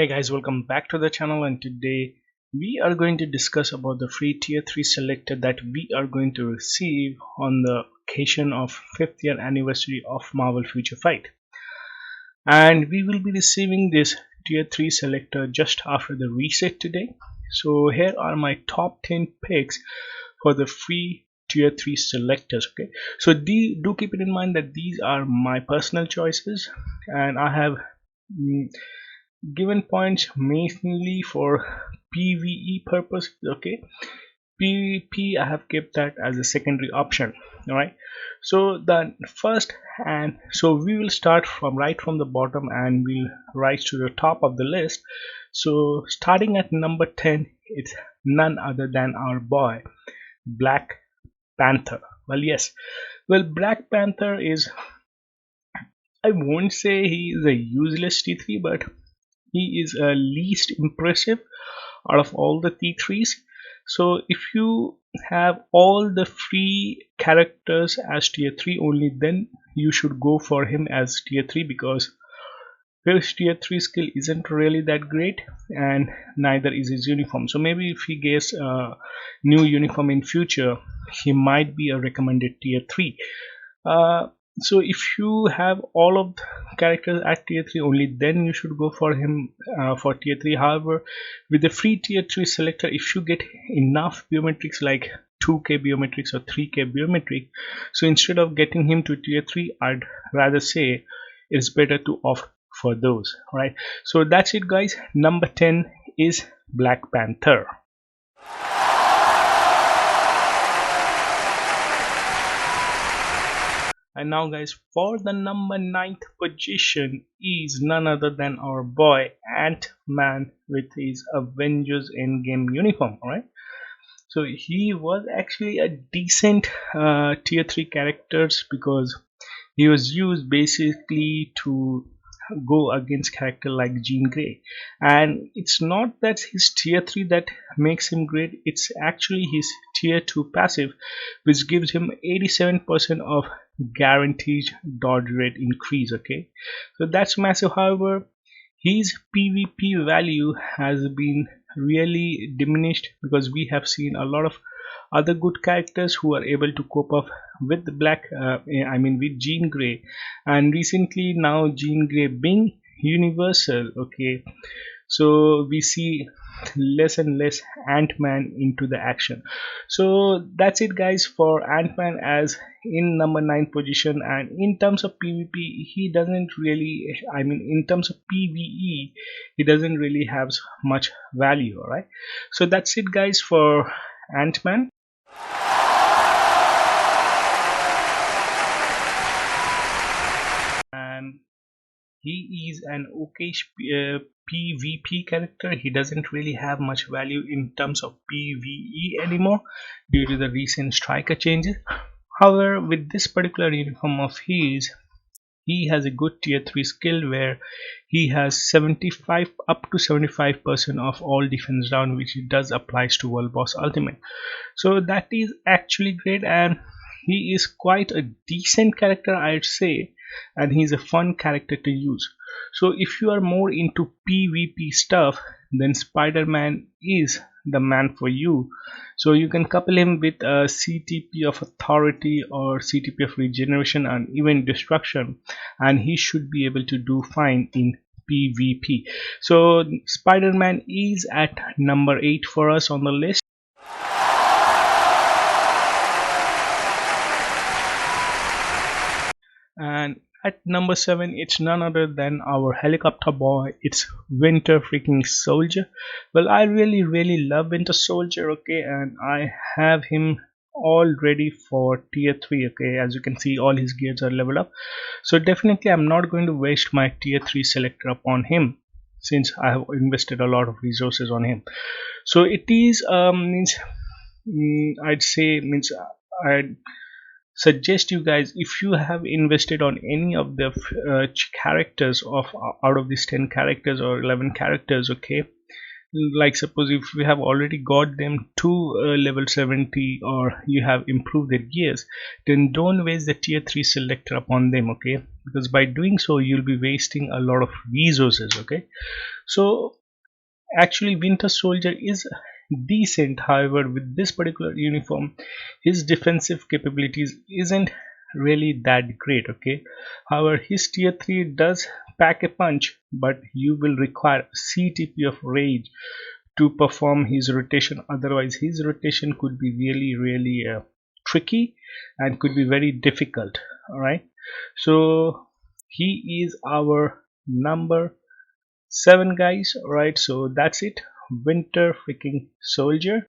Hey guys, welcome back to the channel, and today we are going to discuss about the free tier 3 selector that we are going to receive on the occasion of 5th year anniversary of Marvel Future Fight. And we will be receiving this tier 3 selector just after the reset today. So here are my top 10 picks for the free tier 3 selectors. Okay, so do keep it in mind that these are my personal choices, and I have given points mainly for PvE purpose. Okay, PvP I have kept that as a secondary option. All right, so the first, and so we will start from the bottom and we'll rise to the top of the list. So starting at number 10, it's none other than our boy Black Panther. Black Panther is, I won't say he is a useless T3, but he is least impressive out of all the T3s. So if you have all the free characters as tier 3 only, then you should go for him as tier 3, because his tier 3 skill isn't really that great, and neither is his uniform. So maybe if he gets a new uniform in future, he might be a recommended tier 3. So if you have all of the characters at tier 3 only, then you should go for him for tier 3. However, with the free tier 3 selector, if you get enough biometrics like 2k biometrics or 3k biometric, so instead of getting him to tier 3, I'd rather say it's better to opt for those. Right, so that's it guys. Number 10 is Black Panther. And now guys, for the number 9th position is none other than our boy Ant-Man with his Avengers Endgame uniform. Alright, so he was actually a decent tier 3 characters, because he was used basically to go against character like Jean Grey, and it's not that his tier 3 that makes him great, it's actually his tier 2 passive, which gives him 87% of guaranteed dodge rate increase. Okay, so that's massive. However, his PvP value has been really diminished, because we have seen a lot of other good characters who are able to cope up with with Jean Grey, and recently now Jean Grey being universal. Okay, so we see less and less Ant-Man into the action. So that's it guys for Ant-Man as in number 9 position. And in terms of PvP, he doesn't really, in terms of PvE, he doesn't really have much value. Alright, so that's it guys for Ant-Man. And he is an okay PvP character. He doesn't really have much value in terms of PvE anymore due to the recent striker changes. However, with this particular uniform of his, he has a good tier 3 skill where he has 75 up to 75% of all defense down, which it does applies to World Boss Ultimate. So that is actually great, and he is quite a decent character, I'd say, and he's a fun character to use. So if you are more into PvP stuff, then Spider-Man is the man for you. So you can couple him with a CTP of authority or CTP of regeneration and even destruction, and he should be able to do fine in PvP. So Spider-Man is at number 8 for us on the list. And at number 7, it's none other than our helicopter boy. It's Winter freaking Soldier. Well, I really love Winter Soldier. Okay, and I have him all ready for tier 3. Okay, as you can see, all his gears are leveled up. So definitely I'm not going to waste my tier 3 selector upon him, since I have invested a lot of resources on him. So it is I'd suggest you guys, if you have invested on any of the characters of out of these 10 characters or 11 characters, okay, like suppose if we have already got them to level 70 or you have improved their gears, then don't waste the tier 3 selector upon them, okay, because by doing so you'll be wasting a lot of resources, okay. So actually Winter Soldier is decent, however with this particular uniform his defensive capabilities isn't really that great, okay. However his tier 3 does pack a punch, but you will require CTP of rage to perform his rotation, otherwise his rotation could be really tricky and could be very difficult. All right, so he is our number 7, guys. All right, so that's it, Winter freaking Soldier.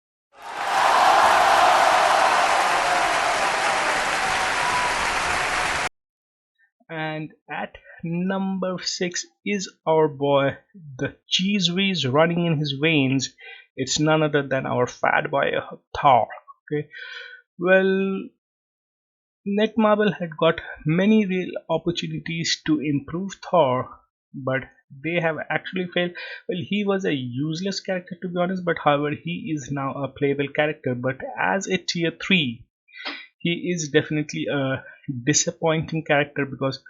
And at number 6 is our boy, the cheese whiz running in his veins. It's none other than our fat boy Thor. Okay, well, Netmarble had got many real opportunities to improve Thor, but they have actually failed. Well, he was a useless character to be honest, but however, he is now a playable character. But as a tier 3, he is definitely a disappointing character because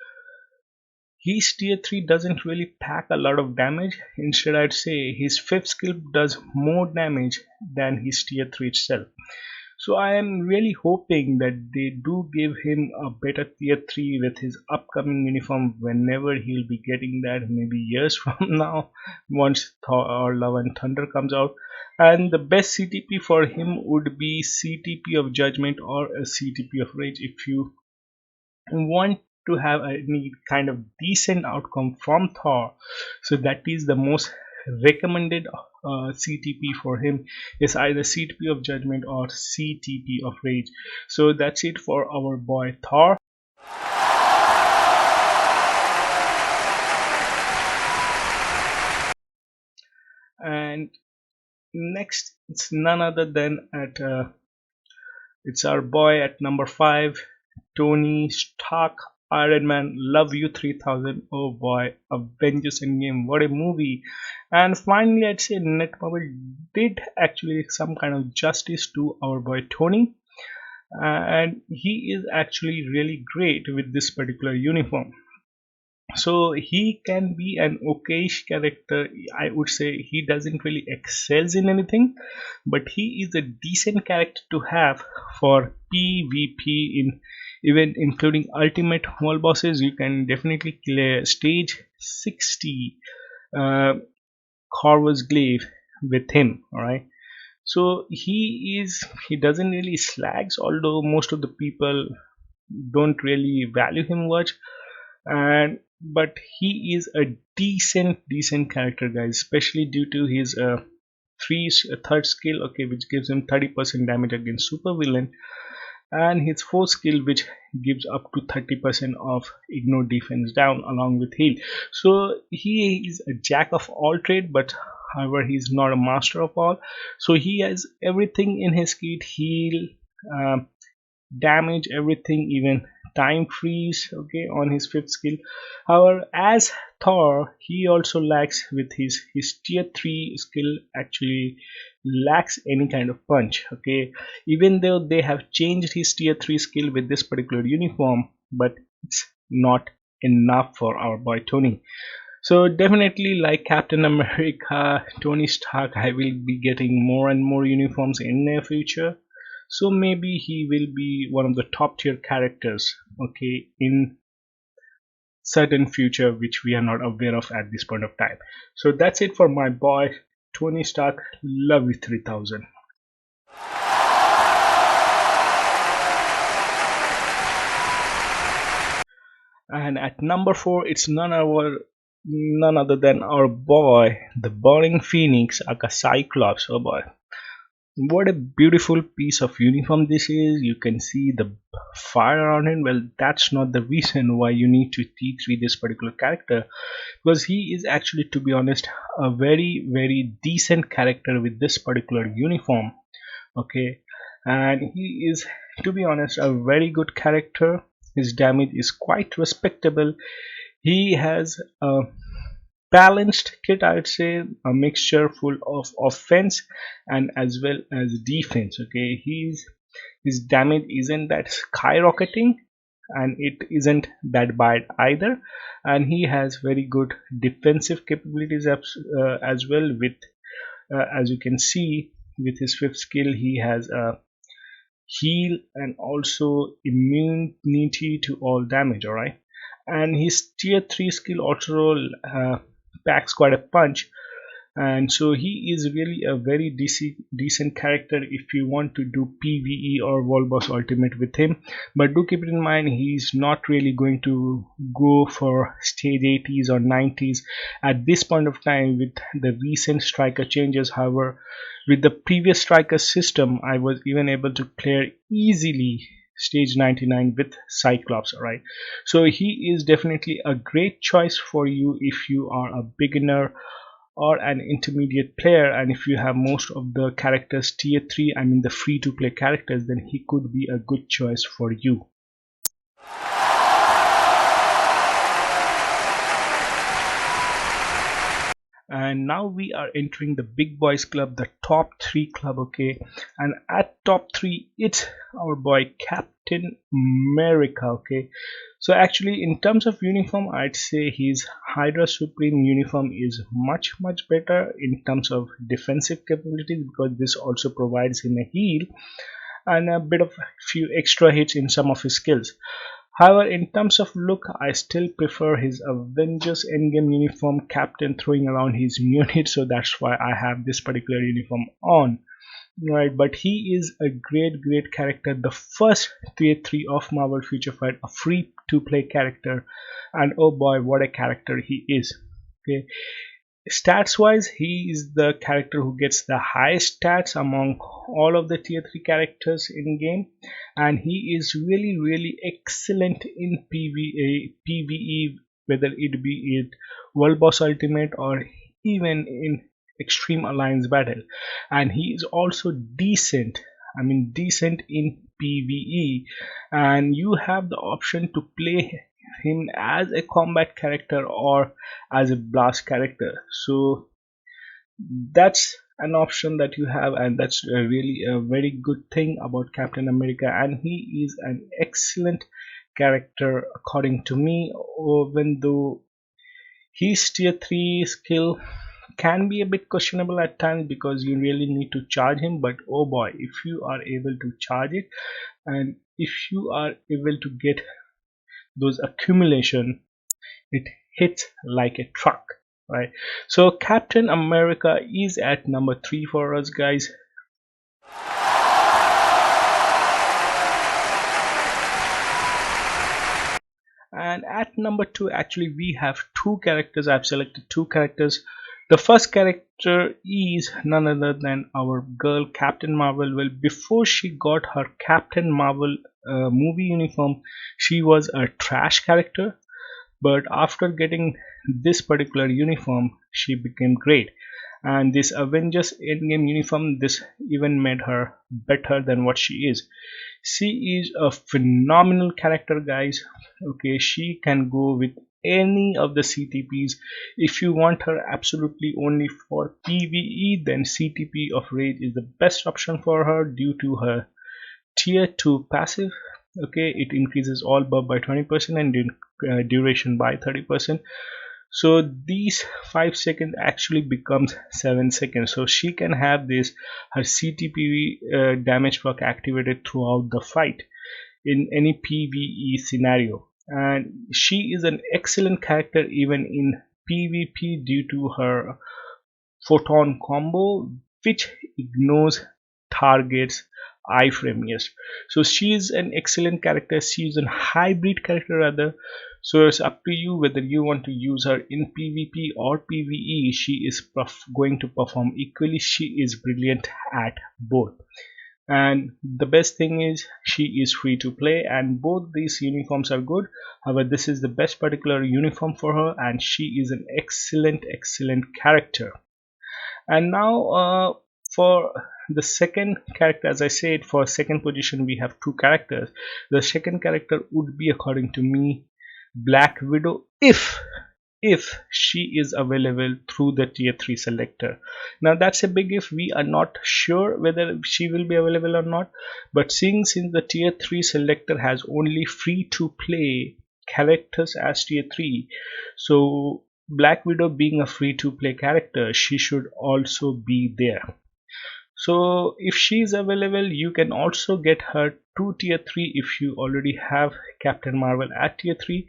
his tier 3 doesn't really pack a lot of damage. Instead, I'd say his 5th skill does more damage than his tier 3 itself. So I am really hoping that they do give him a better tier 3 with his upcoming uniform whenever he'll be getting that, maybe years from now, once Thor or Love and Thunder comes out. And the best CTP for him would be CTP of Judgment or a CTP of Rage if you want to have any kind of decent outcome from Thor. So that is the most recommended CTP for him is either CTP of Judgment or CTP of Rage. So that's it for our boy Thor. And next it's none other than it's our boy at number 5, Tony Stark, Iron Man, Love You 3000. Oh boy, Avengers Endgame, what a movie! And finally, I'd say Netmarble did actually some kind of justice to our boy Tony, and he is actually really great with this particular uniform. So he can be an okayish character. I would say he doesn't really excels in anything, but he is a decent character to have for PvP in even including ultimate wall bosses. You can definitely clear stage 60 uh, Corvus Glaive with him. All right. So he doesn't really slags, although most of the people don't really value him much, and but he is a decent character, guys, especially due to his third skill, okay, which gives him 30% damage against super villain, and his fourth skill which gives up to 30% of ignore defense down along with heal. So he is a jack of all trade, but however he's not a master of all. So he has everything in his kit: heal, um, damage, everything, even time freeze, okay, on his 5th skill. However, as Thor, he also lacks with his tier 3 skill, actually lacks any kind of punch, okay, even though they have changed his tier 3 skill with this particular uniform, but it's not enough for our boy Tony. So definitely, like Captain America, Tony Stark, I will be getting more and more uniforms in near future. So maybe he will be one of the top tier characters, okay, in certain future which we are not aware of at this point of time. So that's it for my boy Tony Stark. Love you 3000. And at number 4, it's none other than our boy, the Burning Phoenix, aka Cyclops. Oh boy, what a beautiful piece of uniform this is. You can see the fire on it. Well, that's not the reason why you need to T3 this particular character, because he is actually, to be honest, a very decent character with this particular uniform, okay. And he is, to be honest, a very good character. His damage is quite respectable. He has a balanced kit, I would say, a mixture full of offense and as well as defense. Okay, his damage isn't that skyrocketing and it isn't that bad either, and he has very good defensive capabilities as well with as you can see with his fifth skill he has a heal and also immunity to all damage. All right, and his tier 3 skill also packs quite a punch, and so he is really a very decent character if you want to do PvE or World Boss Ultimate with him. But do keep it in mind, he's not really going to go for stage 80s or 90s at this point of time with the recent striker changes. However, with the previous striker system, I was even able to clear easily stage 99 with Cyclops. Alright, so he is definitely a great choice for you if you are a beginner or an intermediate player, and if you have most of the characters tier 3, I mean the free to play characters, then he could be a good choice for you. And now we are entering the big boys club, the top 3 club. Okay, and at top 3 it's our boy Captain America. Okay, so actually in terms of uniform, I'd say his Hydra Supreme uniform is much better in terms of defensive capabilities, because this also provides him a heal and a bit of few extra hits in some of his skills. However, in terms of look, I still prefer his Avengers Endgame uniform, Captain throwing around his unit, so that's why I have this particular uniform on. Right, but he is a great character, the first tier 3 of Marvel Future Fight, a free to play character, and oh boy, what a character he is. Okay, stats wise, he is the character who gets the highest stats among all of the tier 3 characters in game, and he is really excellent in PvE, whether it be it World Boss Ultimate or even in Extreme Alliance battle. And he is also decent, I mean decent in PvE, and you have the option to play him as a combat character or as a blast character. So that's an option that you have, and that's really a very good thing about Captain America, and he is an excellent character according to me, even though his tier 3 skill can be a bit questionable at times because you really need to charge him. But oh boy, if you are able to charge it and if you are able to get those accumulation, it hits like a truck. Right, so Captain America is at number 3 for us, guys. And at number 2, actually we have two characters. I've selected two characters. The first character is none other than our girl Captain Marvel. Well, before she got her Captain Marvel movie uniform, she was a trash character, but after getting this particular uniform, she became great. And this Avengers Endgame uniform, this even made her better than what she is. She is a phenomenal character, guys. Okay, she can go with any of the CTPs. If you want her absolutely only for PvE, then CTP of Rage is the best option for her due to her tier 2 passive. Okay, it increases all buff by 20% and duration by 30%. So these 5 seconds actually becomes 7 seconds, so she can have this her CTP damage perk activated throughout the fight in any PvE scenario. And she is an excellent character even in PvP due to her photon combo, which ignores targets iframe. Yes, so she is an excellent character. She is a hybrid character rather, so it's up to you whether you want to use her in PvP or PvE. She is going to perform equally. She is brilliant at both, and the best thing is she is free to play, and both these uniforms are good. However, this is the best particular uniform for her, and she is an excellent character. And now for the second character, as I said, for second position we have two characters. The second character would be, according to me, Black Widow, if if she is available through the tier 3 selector. Now that's a big if. We are not sure whether she will be available or not, but since the tier 3 selector has only free to play characters as tier 3, so Black Widow being a free to play character, she should also be there. So if she is available, you can also get her to tier 3 if you already have Captain Marvel at tier 3.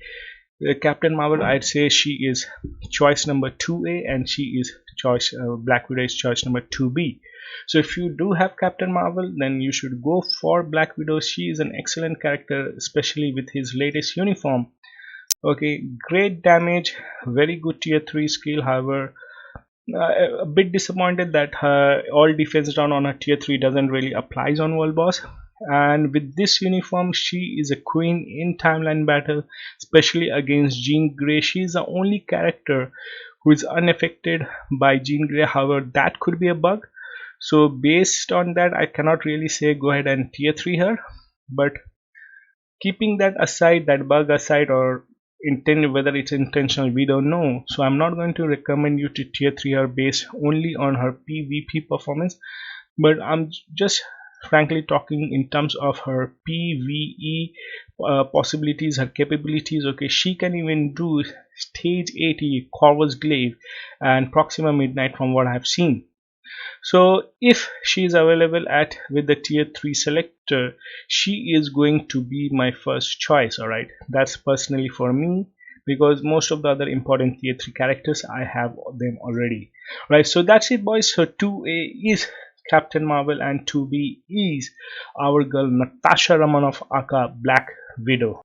Captain Marvel, I'd say she is choice number 2A, and she is choice Black Widow is choice number 2B. So if you do have Captain Marvel, then you should go for Black Widow. She is an excellent character, especially with his latest uniform. Okay, great damage, very good tier 3 skill. However, a bit disappointed that her all defense down on her tier 3 doesn't really applies on world boss. And with this uniform, she is a queen in timeline battle, especially against Jean Grey. She is the only character who is unaffected by Jean Grey. However, that could be a bug, so based on that I cannot really say go ahead and tier 3 her. But keeping that aside, that bug aside, or whether it's intentional, we don't know, so I'm not going to recommend you to tier 3 her based only on her PvP performance, but I'm just frankly talking in terms of her PvE possibilities, her capabilities. Okay, she can even do stage 80 Corvus Glaive and Proxima Midnight from what I've seen. So if she is available at with the tier 3 selector, she is going to be my first choice. Alright, that's personally for me, because most of the other important tier 3 characters I have them already. Right, so that's it boys. So 2A is Captain Marvel and 2B is our girl Natasha Romanoff aka Black Widow.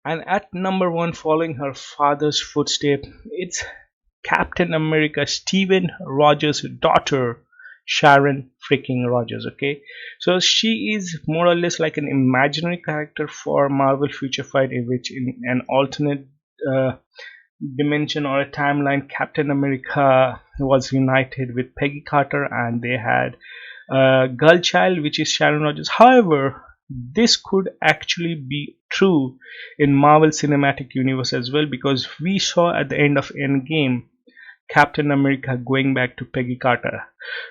And at number 1, following her father's footsteps, it's Captain America Steven Rogers' daughter, Sharon freaking Rogers. Okay, so she is more or less like an imaginary character for Marvel Future Fight, in which in an alternate dimension or a timeline, Captain America was united with Peggy Carter and they had a girl child, which is Sharon Rogers. However, this could actually be true in Marvel Cinematic Universe as well, because we saw at the end of Endgame Captain America going back to Peggy Carter.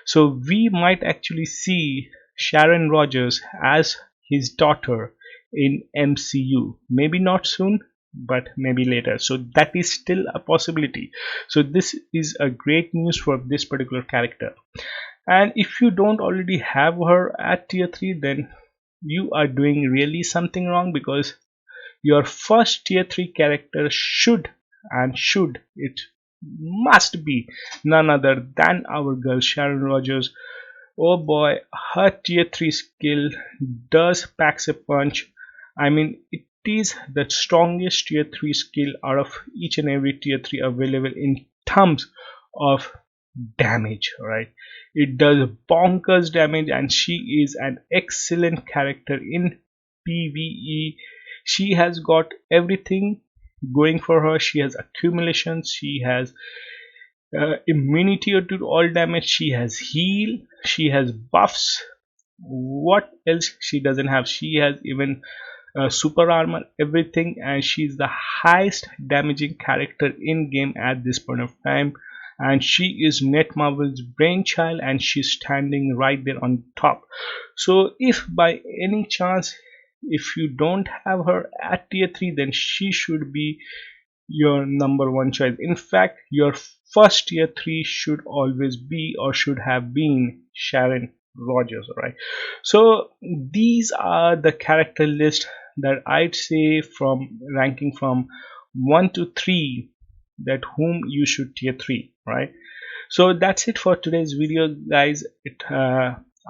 So we might actually see Sharon Rogers as his daughter in MCU. Maybe not soon, but maybe later. So that is still a possibility. So this is a great news for this particular character. And if you don't already have her at tier 3, then you are doing really something wrong, because your first tier 3 character should it must be none other than our girl Sharon Rogers. Oh boy, her tier 3 skill does packs a punch. I mean, it is the strongest tier 3 skill out of each and every tier 3 available in terms of damage. Right, it does bonkers damage, and she is an excellent character in PvE. She has got everything going for her. She has accumulations, she has immunity to all damage, she has heal, she has buffs. What else she doesn't have? She has even super armor, everything, and she's the highest damaging character in game at this point of time. And she is Netmarble's brainchild, and she's standing right there on top. So if by any chance if you don't have her at tier 3, then she should be your number 1 choice. In fact, your first tier 3 should always be, or should have been, Sharon Rogers. Alright, so these are the character list that I'd say from ranking from 1 to 3, that whom you should tier 3. Right, so that's it for today's video guys.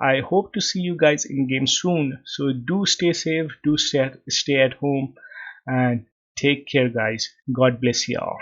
I hope to see you guys in game soon, so do stay safe, do stay at home, and take care guys. God bless you all.